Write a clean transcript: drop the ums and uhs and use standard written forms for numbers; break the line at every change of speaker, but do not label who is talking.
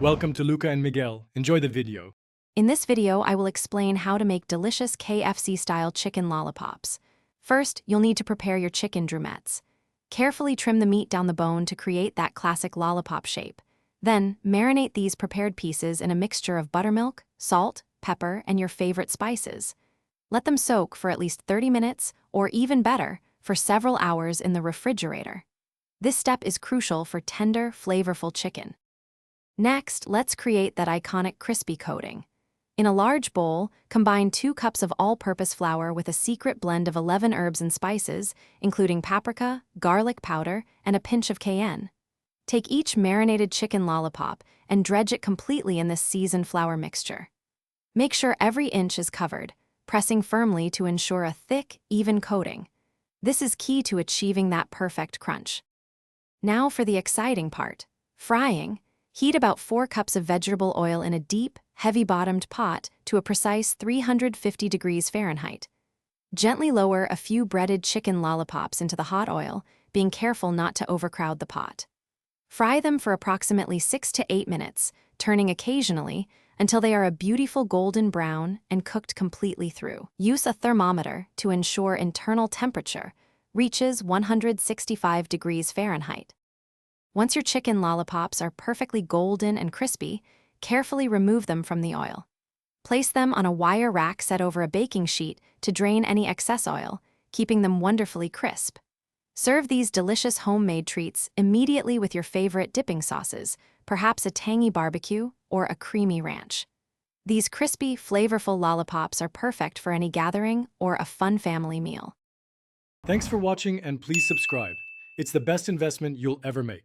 Welcome to Luca and Miguel. Enjoy the video.
In this video, I will explain how to make delicious KFC-style chicken lollipops. First, you'll need to prepare your chicken drumettes. Carefully trim the meat down the bone to create that classic lollipop shape. Then, marinate these prepared pieces in a mixture of buttermilk, salt, pepper, and your favorite spices. Let them soak for at least 30 minutes, or even better, for several hours in the refrigerator. This step is crucial for tender, flavorful chicken. Next, let's create that iconic crispy coating. In a large bowl, combine 2 cups of all-purpose flour with a secret blend of 11 herbs and spices, including paprika, garlic powder, and a pinch of cayenne. Take each marinated chicken lollipop and dredge it completely in this seasoned flour mixture. Make sure every inch is covered, pressing firmly to ensure a thick, even coating. This is key to achieving that perfect crunch. Now for the exciting part, frying. Heat about 4 cups of vegetable oil in a deep, heavy-bottomed pot to a precise 350 degrees Fahrenheit. Gently lower a few breaded chicken lollipops into the hot oil, being careful not to overcrowd the pot. Fry them for approximately 6 to 8 minutes, turning occasionally until they are a beautiful golden brown and cooked completely through. Use a thermometer to ensure internal temperature reaches 165 degrees Fahrenheit. Once your chicken lollipops are perfectly golden and crispy, carefully remove them from the oil. Place them on a wire rack set over a baking sheet to drain any excess oil, keeping them wonderfully crisp. Serve these delicious homemade treats immediately with your favorite dipping sauces, perhaps a tangy barbecue or a creamy ranch. These crispy, flavorful lollipops are perfect for any gathering or a fun family meal.
Thanks for watching and please subscribe. It's the best investment you'll ever make.